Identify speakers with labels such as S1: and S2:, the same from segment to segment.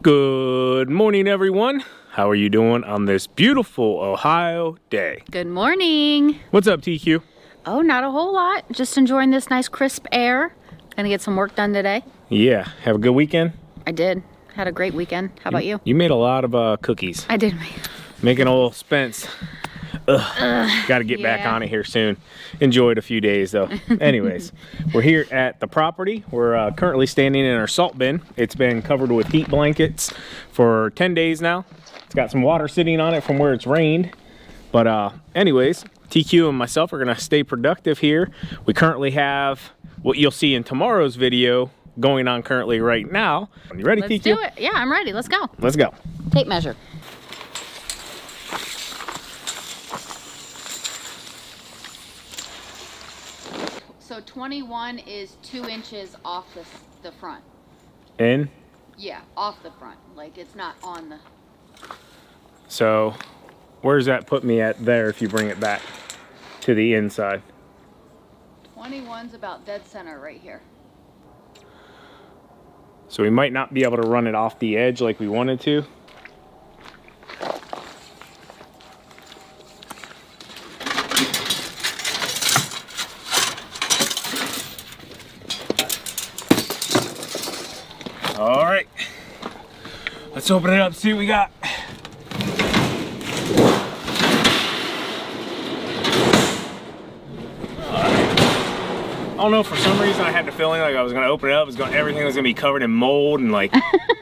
S1: Good morning, everyone. How are you doing on this beautiful Ohio day?
S2: Good morning.
S1: What's up, TQ?
S2: Oh, not a whole lot. Just enjoying this nice crisp air. Gonna get some work done today.
S1: Yeah, have a good weekend?
S2: I did. Had a great weekend. How about you?
S1: You made a lot of cookies.
S2: I did.
S1: Making old Spence. Got to get back on it here soon. Enjoyed a few days though. Anyways, we're here at the property. We're currently standing in our salt bin. It's been covered with heat blankets for 10 days now. It's got some water sitting on it from where it's rained. But anyways, TQ and myself are gonna stay productive here. We currently have what you'll see in tomorrow's video going on currently right now. Are you ready, TQ?
S2: Let's do it. Yeah, I'm ready. Let's go.
S1: Let's go.
S2: Tape measure. So 21 is 2 inches off the front.
S1: In?
S2: Yeah, off the front. Like it's not on the...
S1: So where does that put me at there if you bring it back to the inside?
S2: 21's about dead center right here.
S1: So we might not be able to run it off the edge like we wanted to. All right, let's open it up, see what we got. I don't know, for some reason I had the feeling like I was gonna open it up, everything was gonna be covered in mold and like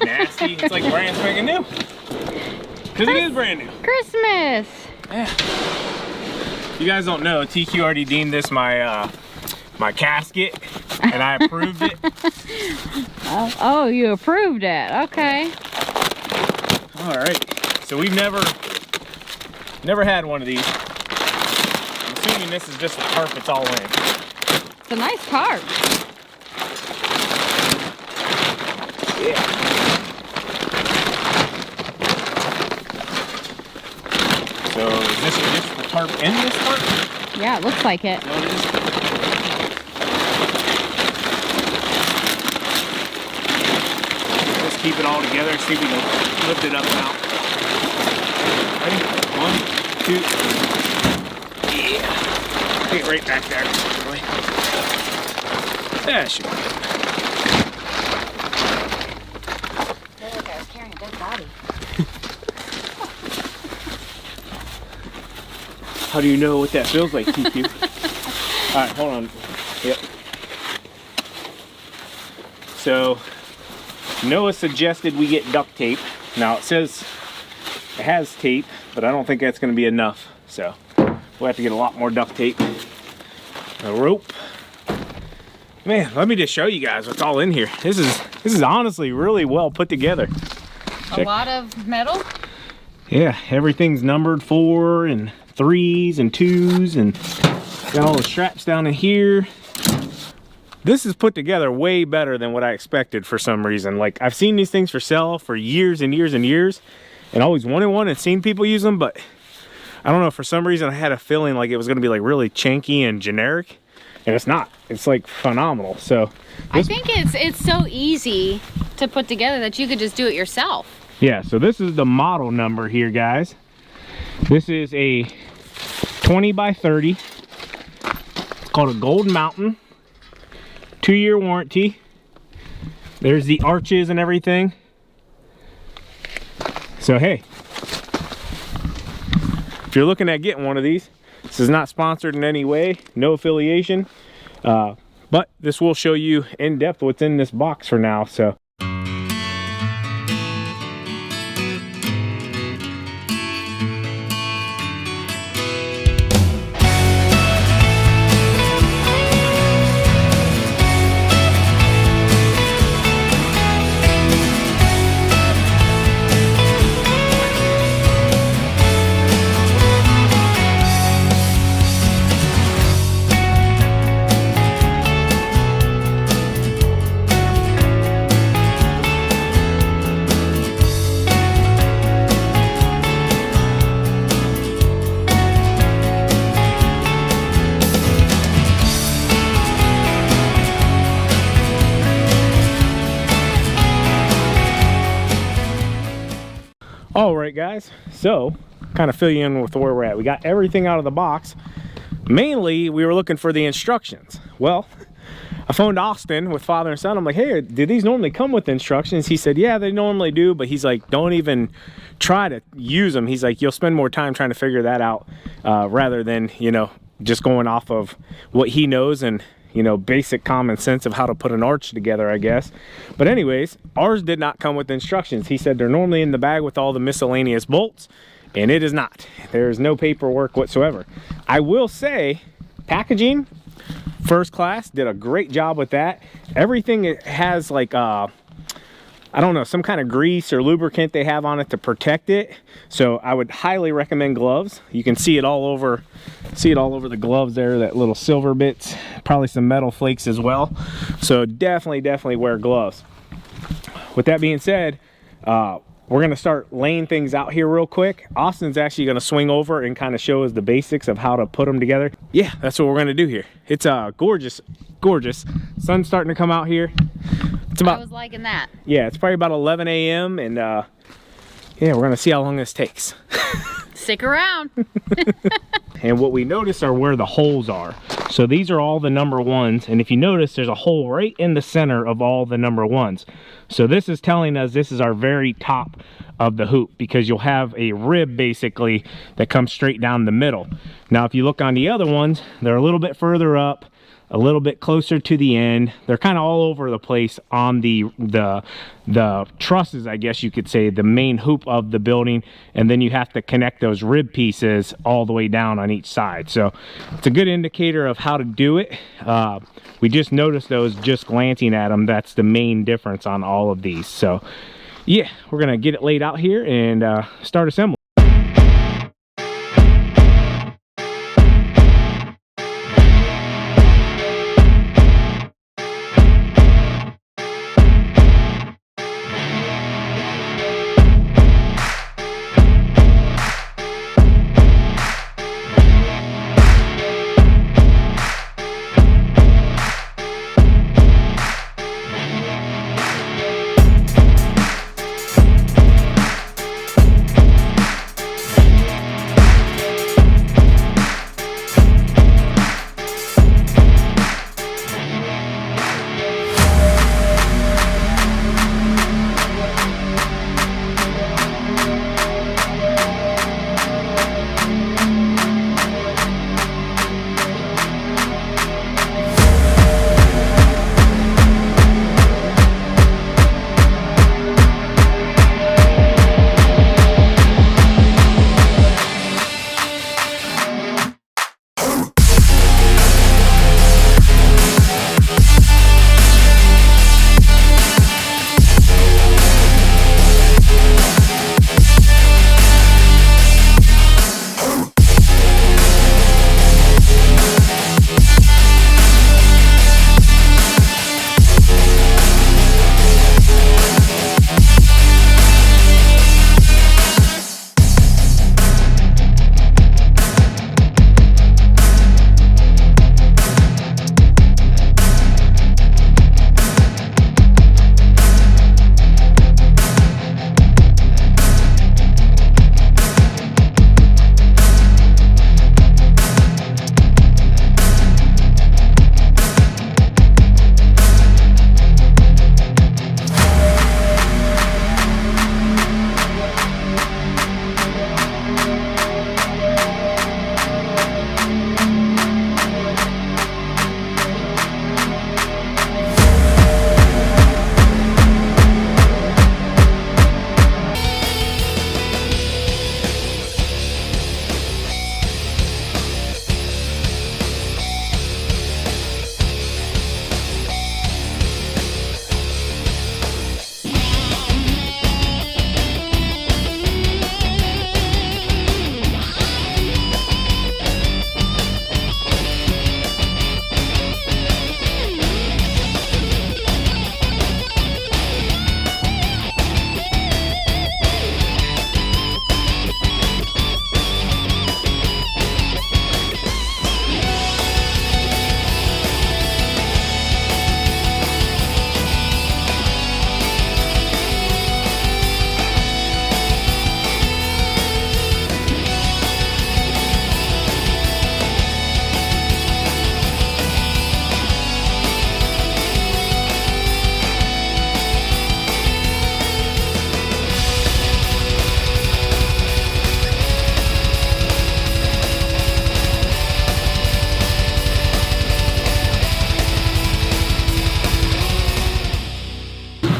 S1: nasty. It's like brand spanking new. Cause it is brand new.
S2: Christmas!
S1: Yeah. You guys don't know, TQ already deemed this my my casket, and I approved it.
S2: Oh, you approved it. Okay.
S1: All right. So we've never had one of these. I'm assuming this is just the tarp it's all in.
S2: It's a nice tarp.
S1: Yeah. So is this just the tarp in this tarp?
S2: Yeah, it looks like it.
S1: No, it is. Let's keep it all together. See if we can lift it up now. Ready? 1, 2. Yeah. Take it right back there. That should be good.
S2: Look, I was carrying a dead body.
S1: How do you know what that feels like, TQ? All right, hold on. Yep. So Noah suggested we get duct tape. Now it says it has tape, but I don't think that's going to be enough. So we'll have to get a lot more duct tape. A rope. Man, let me just show you guys what's all in here. This is honestly really well put together.
S2: A lot of metal?
S1: Yeah, everything's numbered 4 and 3s and 2s, and got all the straps down in here. This is put together way better than what I expected for some reason. Like, I've seen these things for sale for years and years and years, and always wanted one and seen people use them, but I don't know, for some reason I had a feeling like it was gonna be like really chunky and generic, and it's not. It's like phenomenal. So
S2: I think it's so easy to put together that you could just do it yourself.
S1: yeah, so this is the model number here, guys. This is a 20 by 30. It's called a Gold Mountain. 2-year warranty. There's the arches and everything. So hey, if you're looking at getting one of these, this is not sponsored in any way, no affiliation, but this will show you in depth what's in this box for now. So All right, guys, so kind of fill you in with where we're at. We got everything out of the box. Mainly, we were looking for the instructions. Well, I phoned Austin with father and son. I'm like, hey, do these normally come with instructions? He said, yeah, they normally do, but he's like, don't even try to use them. He's like, you'll spend more time trying to figure that out rather than, you know, just going off of what he knows and, you know, basic common sense of how to put an arch together, I guess. But anyways, ours did not come with instructions. He said they're normally in the bag with all the miscellaneous bolts, and it is not. There's no paperwork whatsoever. I will say, packaging, first class, did a great job with that. Everything it has like I don't know, some kind of grease or lubricant they have on it to protect it. So I would highly recommend gloves. You can see it all over the gloves there, that little silver bits, probably some metal flakes as well. So definitely wear gloves. With that being said, we're gonna start laying things out here real quick. Austin's actually gonna swing over and kind of show us the basics of how to put them together. Yeah, that's what we're gonna do here. It's gorgeous. Sun's starting to come out here. It's about,
S2: I was liking that.
S1: Yeah, it's probably about 11 a.m. and yeah, we're gonna see how long this takes.
S2: Stick around.
S1: And what we notice are where the holes are. So these are all the number ones, and if you notice, there's a hole right in the center of all the number ones. So this is telling us this is our very top of the hoop, because you'll have a rib basically that comes straight down the middle. Now if you look on the other ones, they're a little bit further up, a little bit closer to the end. They're kind of all over the place on the trusses, I guess you could say, the main hoop of the building, and then you have to connect those rib pieces all the way down on each side. So it's a good indicator of how to do it. We just noticed those just glancing at them. That's the main difference on all of these. So yeah, we're gonna get it laid out here and start assembling.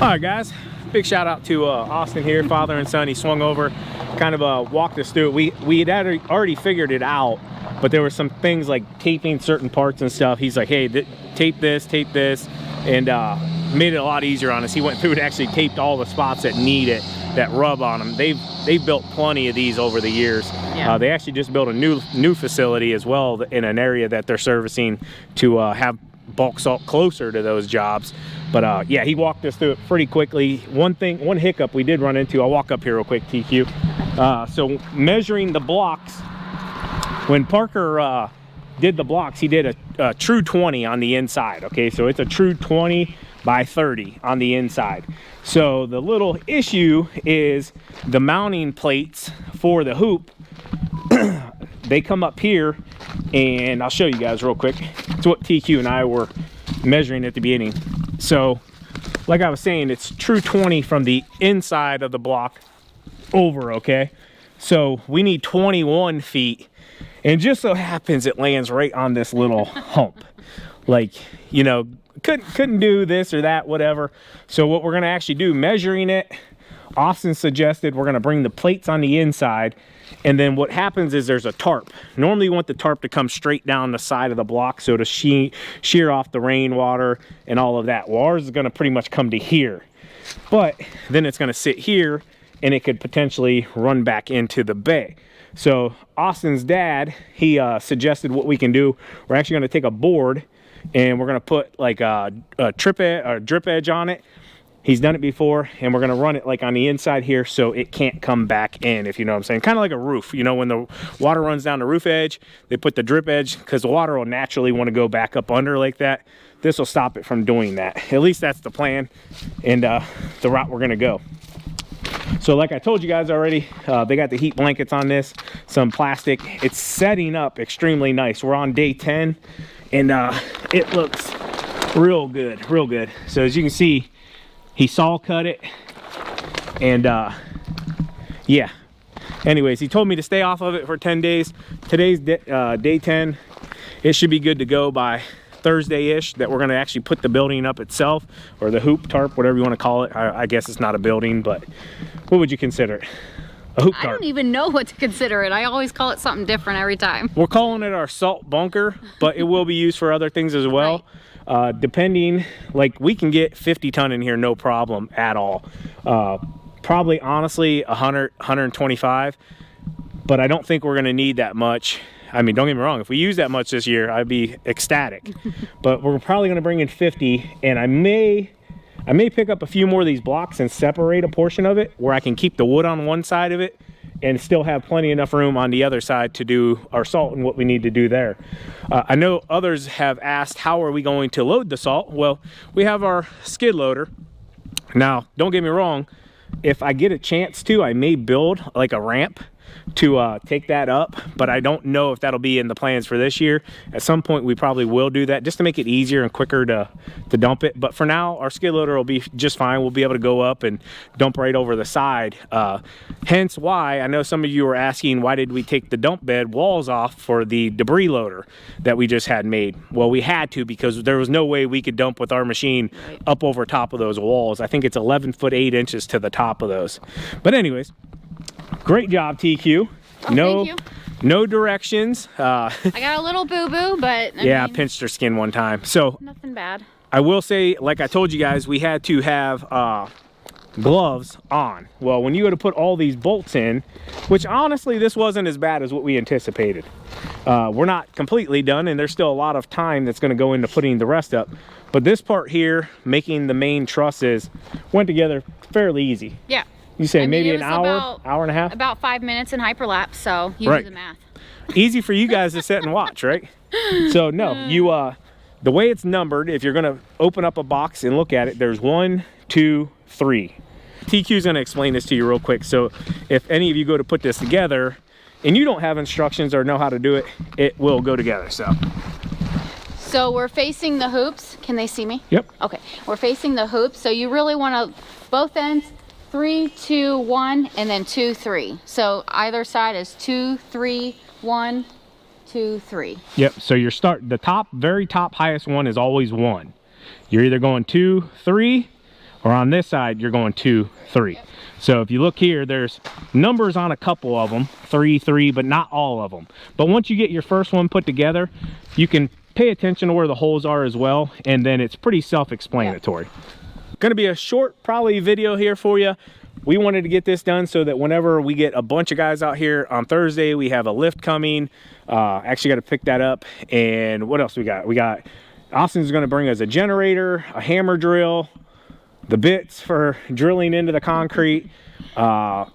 S1: All right, guys, big shout out to Austin here, father and son. He swung over, kind of walked us through it. We had already figured it out, but there were some things like taping certain parts and stuff. He's like, hey, tape this, and made it a lot easier on us. He went through and actually taped all the spots that need it, that rub on them. They've built plenty of these over the years. Yeah. They actually just built a new facility as well in an area that they're servicing to have bulk salt closer to those jobs. But yeah, he walked us through it pretty quickly. One hiccup we did run into, I'll walk up here real quick, TQ. So measuring the blocks, when Parker did the blocks, he did a true 20 on the inside. Okay, so it's a true 20 by 30 on the inside. So the little issue is the mounting plates for the hoop. They come up here, and I'll show you guys real quick. It's what TQ and I were measuring at the beginning. So like I was saying, it's true 20 from the inside of the block over, okay? So we need 21 feet, and just so happens it lands right on this little hump. Like, you know, couldn't do this or that, whatever. So what we're gonna actually do, measuring it, Austin suggested we're gonna bring the plates on the inside, and then what happens is there's a tarp. Normally you want the tarp to come straight down the side of the block so to shear off the rainwater and all of that. Well, ours is gonna pretty much come to here, but then it's gonna sit here and it could potentially run back into the bay. So Austin's dad, he suggested what we can do. We're actually gonna take a board and we're gonna put like a drip edge on it. He's done it before, and we're gonna run it like on the inside here so it can't come back in, if you know what I'm saying. Kind of like a roof, you know, when the water runs down the roof edge, they put the drip edge because the water will naturally want to go back up under like that. This will stop it from doing that. At least that's the plan and the route we're gonna go. So like I told you guys already, they got the heat blankets on this, some plastic. It's setting up extremely nice. We're on day 10, and it looks real good, real good. So as you can see, he saw cut it, and yeah. Anyways, he told me to stay off of it for 10 days. Today's day 10. It should be good to go by Thursday-ish, that we're gonna actually put the building up itself, or the hoop tarp, whatever you wanna call it. I guess it's not a building, but what would you consider it? A hoop tarp.
S2: I don't even know what to consider it. I always call it something different every time.
S1: We're calling it our salt bunker, but it will be used for other things as well. Right. Depending, like we can get 50 ton in here, no problem at all. Probably honestly 100, 125, but I don't think we're gonna need that much. I mean, don't get me wrong, if we use that much this year, I'd be ecstatic. But we're probably gonna bring in 50, and I may pick up a few more of these blocks and separate a portion of it where I can keep the wood on one side of it and still have plenty enough room on the other side to do our salt and what we need to do there. I know others have asked, how are we going to load the salt? Well, we have our skid loader. Now, don't get me wrong, if I get a chance to, I may build like a ramp to take that up, but I don't know if that'll be in the plans for this year. At some point we probably will do that just to make it easier and quicker to dump it. But for now, our skid loader will be just fine. We'll be able to go up and dump right over the side. Hence why I know some of you were asking, why did we take the dump bed walls off for the debris loader that we just had made? Well, we had to, because there was no way we could dump with our machine up over top of those walls. I think it's 11 foot 8 inches to the top of those. But anyways, great job, TQ.
S2: Oh, thank you.
S1: No directions.
S2: I got a little boo-boo, but
S1: I pinched her skin one time. So
S2: nothing bad.
S1: I will say, like I told you guys, we had to have gloves on. Well, when you go to put all these bolts in, which honestly, this wasn't as bad as what we anticipated. We're not completely done, and there's still a lot of time that's going to go into putting the rest up. But this part here, making the main trusses, went together fairly easy.
S2: Yeah.
S1: You say maybe an hour, hour and a half?
S2: About 5 minutes in hyperlapse, so you do the math.
S1: Easy for you guys to sit and watch, right? So no, you the way it's numbered, if you're gonna open up a box and look at it, there's 1, 2, 3. TQ's gonna explain this to you real quick. So if any of you go to put this together and you don't have instructions or know how to do it, it will go together. So
S2: we're facing the hoops. Can they see me?
S1: Yep.
S2: Okay, we're facing the hoops. So you really wanna, both ends, 3, 2, 1, and then 2, 3. So either side is 2, 3, 1, 2, 3.
S1: Yep. So your very top highest one is always 1. You're either going 2, 3, or on this side, you're going 2, 3. So if you look here, there's numbers on a couple of them, 3, 3, but not all of them. But once you get your first one put together, you can pay attention to where the holes are as well, and then it's pretty self-explanatory. Gonna be a short probably video here for you. We wanted to get this done so that whenever we get a bunch of guys out here on Thursday, we have a lift coming. Actually got to pick that up. And what else we got? We got Austin's going to bring us a generator, a hammer drill, the bits for drilling into the concrete, a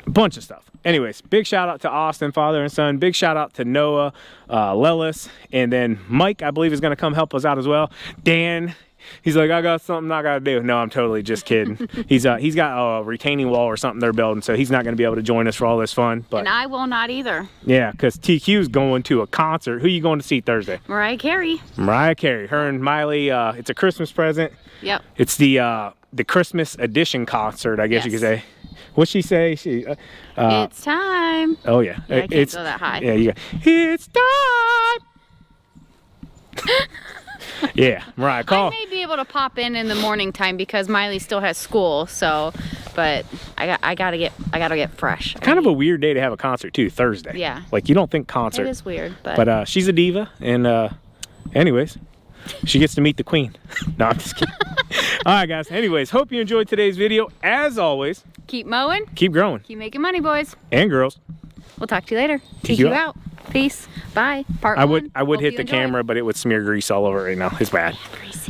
S1: bunch of stuff. Anyways, big shout out to Austin, father and son. Big shout out to Noah, Lelis, and then Mike, I believe, is going to come help us out as well. Dan, he's like, I got something I gotta do. No, I'm totally just kidding. He's got a retaining wall or something they're building, so he's not gonna be able to join us for all this fun. But
S2: and I will not either.
S1: Yeah, because TQ's going to a concert. Who you going to see Thursday?
S2: Mariah Carey.
S1: Mariah Carey. Her and Miley. It's a Christmas present.
S2: Yep.
S1: It's the Christmas edition concert, I guess you could say. What'd she say?
S2: It's time.
S1: Oh yeah.
S2: I can't go that high.
S1: Yeah, you got. It's time. Yeah, Mariah, call.
S2: I may be able to pop in the morning time because Miley still has school. So, but I gotta get fresh.
S1: Kind of a weird day to have a concert too, Thursday.
S2: Yeah.
S1: Like you don't think concert.
S2: It is weird, but.
S1: But she's a diva, and anyways, she gets to meet the queen. No, I'm just kidding. All right, guys. Anyways, hope you enjoyed today's video. As always,
S2: keep mowing.
S1: Keep growing.
S2: Keep making money, boys
S1: and girls.
S2: We'll talk to you later. Take you out. Peace. Bye. Part
S1: I
S2: one.
S1: would hit the camera, but it would smear grease all over it right now. It's bad.
S2: Greasy.